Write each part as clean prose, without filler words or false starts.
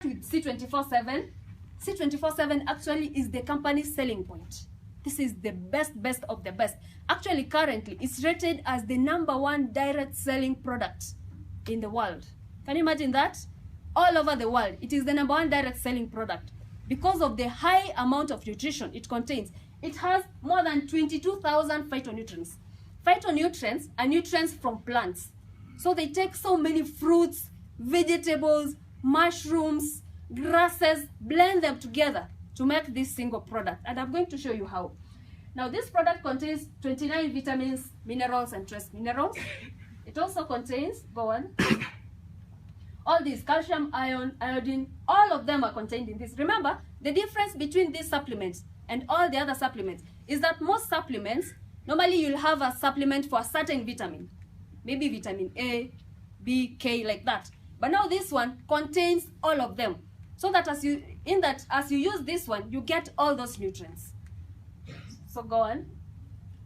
with C24/7. C24/7 actually is the company's selling point. This is the best of the best. Actually, currently, it's rated as the #1 direct selling product in the world. Can you imagine that? All over the world, it is the #1 direct selling product because of the high amount of nutrition it contains. It has more than 22,000 phytonutrients. Phytonutrients are nutrients from plants. So they take so many fruits, vegetables, mushrooms, grasses, blend them together to make this single product. And I'm going to show you how. Now, this product contains 29 vitamins, minerals, and trace minerals. It also contains, go on, all these calcium, iron, iodine, all of them are contained in this. Remember, the difference between these supplements and all the other supplements is that most supplements, normally you'll have a supplement for a certain vitamin. Maybe vitamin A, B, K, like that. But now this one contains all of them. So that as you use this one, you get all those nutrients. So go on.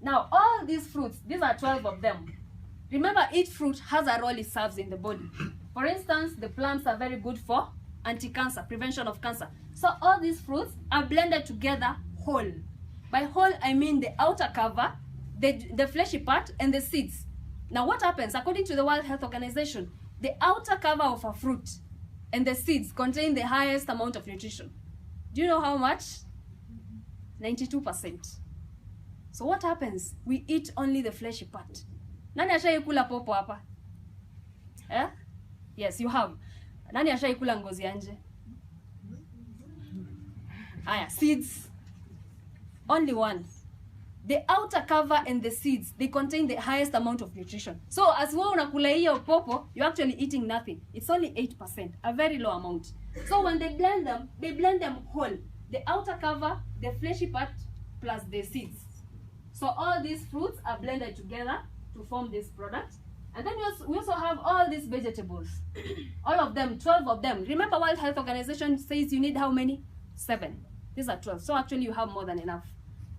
Now, all these fruits, these are 12 of them. Remember, each fruit has a role it serves in the body. For instance, the plums are very good for anti-cancer, prevention of cancer. So all these fruits are blended together whole. By whole, I mean the outer cover, the fleshy part, and the seeds. Now, what happens? According to the World Health Organization, the outer cover of a fruit and the seeds contain the highest amount of nutrition. Do you know how much? 92%. So what happens? We eat only the fleshy part. Nani ashaikula popo hapa? Eh? Yes, you have. Nani ashaikula ngozi ya nje? Aya, seeds. Only one. The outer cover and the seeds, they contain the highest amount of nutrition. So as wewe unakula hiyo popo, you're actually eating nothing. It's only 8%, a very low amount. So when they blend them whole. The outer cover, the fleshy part, plus the seeds. So all these fruits are blended together to form this product. And then we also have all these vegetables. All of them, 12 of them. Remember, World Health Organization says you need how many? 7. These are 12. So actually you have more than enough.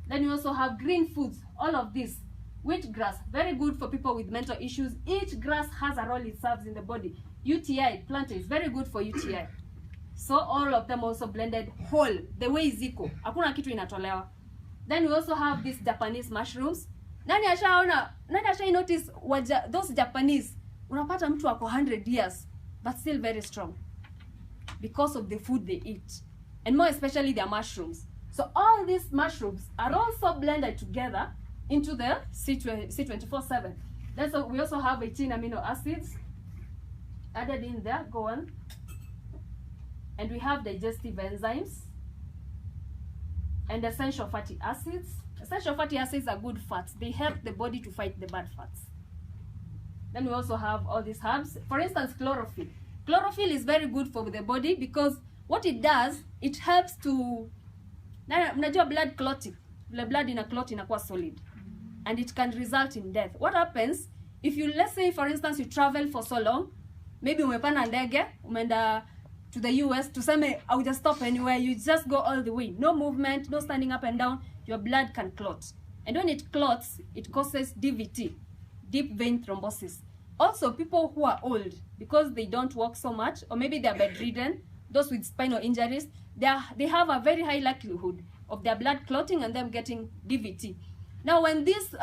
Then you also have green foods, all of this. Wheatgrass, very good for people with mental issues. Each grass has a role it serves in the body. UTI, plantain, is very good for UTI. So all of them also blended whole, the way is equal. Hakuna kitu inatolewa. Then we also have these Japanese mushrooms. Nani asha notice those Japanese, unapata mtu wako 100 years, but still very strong. Because of the food they eat. And more especially their mushrooms. So all these mushrooms are also blended together into the C24/7. Then so we also have 18 amino acids added in there. Go on. And we have digestive enzymes and essential fatty acids. Essential fatty acids are good fats. They help the body to fight the bad fats. Then we also have all these herbs. For instance, chlorophyll. Chlorophyll is very good for the body because what it does, it helps to mnajua blood clotting. The blood in a clot inakuwa solid. And it can result in death. What happens if you, let's say for instance, you travel for so long, maybe umepanda ndege, umeenda to the US, tuseme I will just stop anywhere, you just go all the way. No movement, no standing up and down, your blood can clot. And when it clots, it causes DVT, deep vein thrombosis. Also, people who are old, because they don't walk so much, or maybe they are bedridden, those with spinal injuries, they have a very high likelihood of their blood clotting and them getting DVT. Now, when this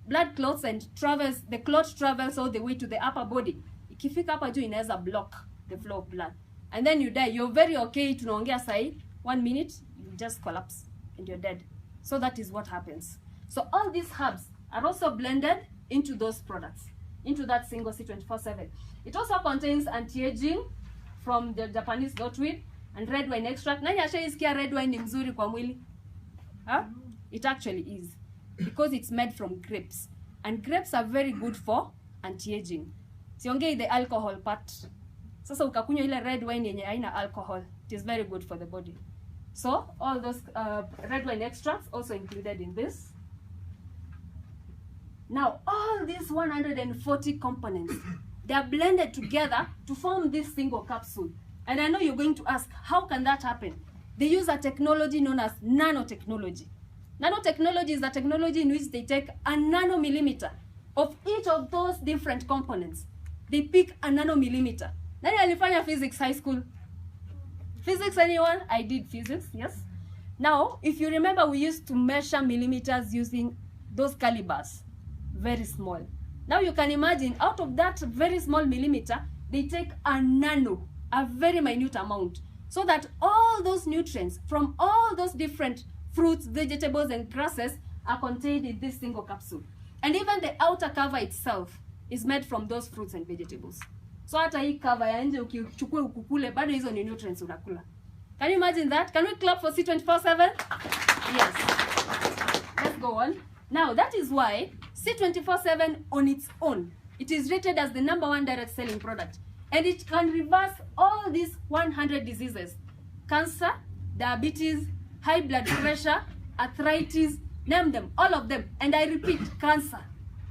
blood clots and travels, the clot travels all the way to the upper body, ikifika hapa juu inaweza block the flow of blood. And then you die. You're very okay, tunaongea sahi, 1 minute, you just collapse and you're dead. So that is what happens. So all these herbs are also blended into those products, into that single C24/7. It also contains anti-aging from the Japanese goatweed and red wine extract. Nani ashaisikia red wine ni mzuri kwa mwili? Huh? It actually is. Because it's made from grapes. And grapes are very good for anti-aging. Siongei the alcohol part. Sasa ukakunywa ile red wine yenye haina alcohol, it is very good for the body. So all those red wine extracts also included in this. Now all these 140 components, they are blended together to form this single capsule. And I know you're going to ask, how can that happen? They use a technology known as nanotechnology. Nanotechnology is a technology in which they take a nanomillimeter of each of those different components. They pick a nanomillimeter. Nani alifanya physics high school? Physics, anyone? I did physics, yes. Now, if you remember, we used to measure millimeters using those calibers, very small. Now you can imagine, out of that very small millimeter, they take a nano, a very minute amount, so that all those nutrients from all those different fruits, vegetables, and grasses are contained in this single capsule. And even the outer cover itself is made from those fruits and vegetables. So hata hii cover ya nje ukichukua ukukule, bado hizo ni nutrients unakula. Can you imagine that? Can we clap for C24/7? Yes. Let's go on. Now, that is why C24/7 on its own, it is rated as the #1 direct selling product. And it can reverse all these 100 diseases. Cancer, diabetes, high blood pressure, arthritis, name them, all of them. And I repeat, cancer.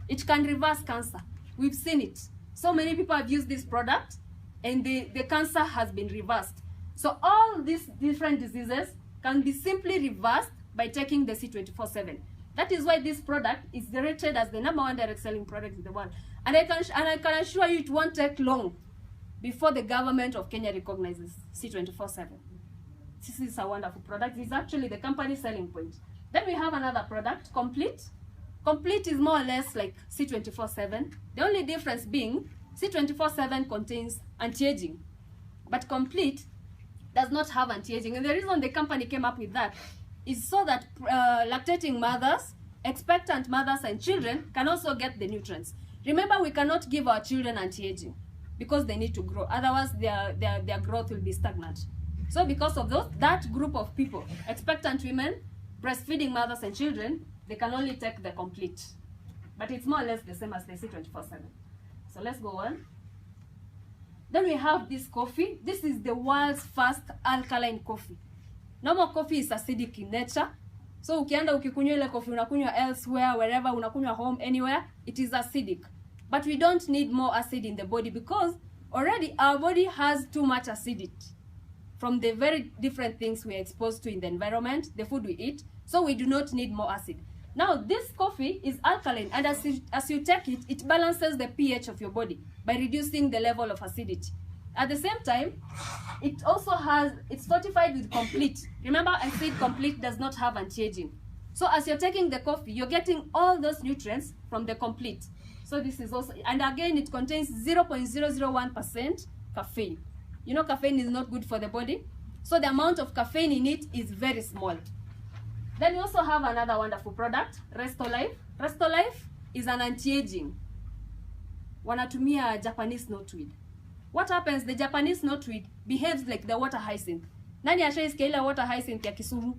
It can reverse cancer. We've seen it. So many people have used this product and the cancer has been reversed. So all these different diseases can be simply reversed by taking the C24/7. That is why this product is rated as the #1 direct selling product in the world. And I can assure you it won't take long before the government of Kenya recognizes C24/7. This is a wonderful product. It's actually the company selling point. Then we have another product, Complete. Complete is more or less like C24/7. The only difference being C24/7 contains anti-aging, but Complete does not have anti-aging. And the reason the company came up with that is so that lactating mothers, expectant mothers, and children can also get the nutrients. Remember, we cannot give our children anti-aging because they need to grow. Otherwise, their growth will be stagnant. So because of that group of people, expectant women, breastfeeding mothers, and children, they can only take the Complete. But it's more or less the same as the C24/7. So let's go on. Then we have this coffee. This is the world's first alkaline coffee. Normal coffee is acidic in nature. So ukienda ukikunywa ile coffee unakunywa elsewhere, wherever, unakunywa home, anywhere, it is acidic. But we don't need more acid in the body because already our body has too much acidity from the very different things we are exposed to in the environment, the food we eat. So we do not need more acid. Now this coffee is alkaline, and as you take it, it balances the pH of your body by reducing the level of acidity. At the same time, it also it's fortified with Complete. Remember, I said Complete does not have anti-aging. So as you're taking the coffee, you're getting all those nutrients from the Complete. So this is also, and again, it contains 0.001% caffeine. You know, caffeine is not good for the body. So the amount of caffeine in it is very small. Then we also have another wonderful product, Restolife. Restolife is an anti-aging. Wanatumia Japanese knotweed. What happens? The Japanese knotweed behaves like the water hyacinth. Nani ashaisikia ile water hyacinth ya Kisumu?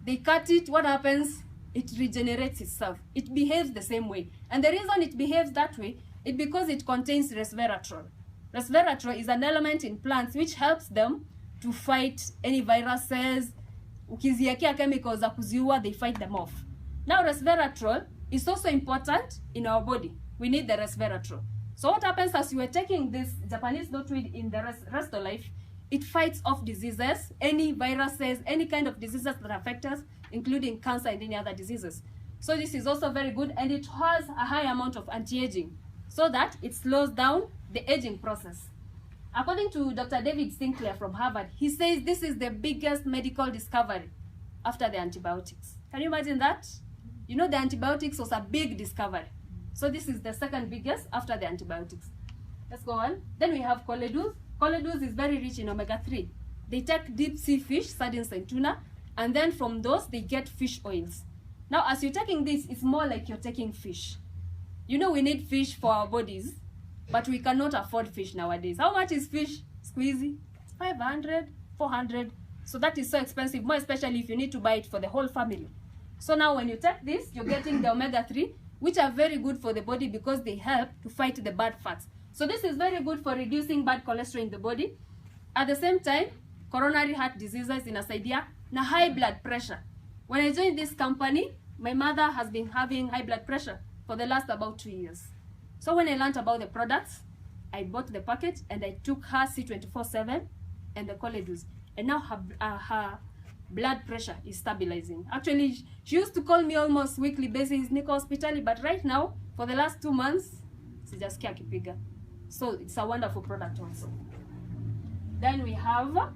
They cut it, what happens? It regenerates itself. It behaves the same way. And the reason it behaves that way is because it contains resveratrol. Resveratrol is an element in plants which helps them to fight any viruses. Ukiziekea chemicals za kuziua, they fight them off. Now resveratrol is also important in our body. We need the resveratrol. So what happens as you are taking this Japanese knotweed in the Restolife, it fights off diseases, any viruses, any kind of diseases that affect us, including cancer and any other diseases. So this is also very good, and it has a high amount of anti-aging so that it slows down the aging process. According to Dr. David Sinclair from Harvard, he says this is the biggest medical discovery after the antibiotics. Can you imagine that? You know, the antibiotics was a big discovery. So this is the second biggest after the antibiotics. Let's go on. Then we have choleduz. Choleduz is very rich in omega-3. They take deep sea fish, sardines and tuna, and then from those they get fish oils. Now as you're taking this, it's more like you're taking fish. You know, we need fish for our bodies, but we cannot afford fish nowadays. How much is fish? Squeezy? 500, 400. So that is so expensive, more especially if you need to buy it for the whole family. So now when you take this, you're getting the omega-3, which are very good for the body because they help to fight the bad fats. So this is very good for reducing bad cholesterol in the body. At the same time, coronary heart diseases inasaidia na high blood pressure. When I joined this company, my mother has been having high blood pressure for the last about 2 years. So when I learned about the products, I bought the package and I took her C24/7 and the choleduz. And now her blood pressure is stabilizing. Actually, she used to call me almost weekly basis, Niko hospitali, but right now, for the last 2 months, sijasikia kipiga. So it's a wonderful product also. Then we have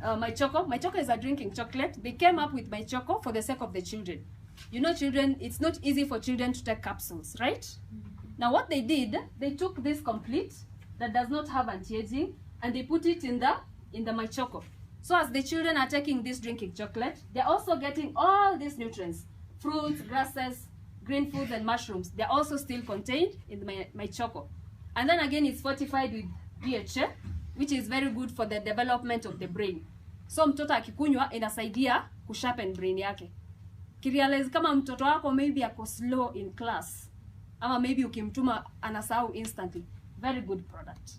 My Choco is a drinking chocolate. They came up with My Choco for the sake of the children. You know, children, it's not easy for children to take capsules, right? Now what they did, they took this complete that does not have anti-aging and they put it in the My Choco. So as the children are taking this drinking chocolate, they're also getting all these nutrients, fruits, grasses, green foods and mushrooms. They're also still contained in the My Choco. And then again, it's fortified with DHA, which is very good for the development of the brain. So mtoto akikunywa inasaidia kusharpen brain yake. Kirealize kama mtoto wako maybe ako slow in class, ama maybe ukimtuma anasahau instantly. Very good product.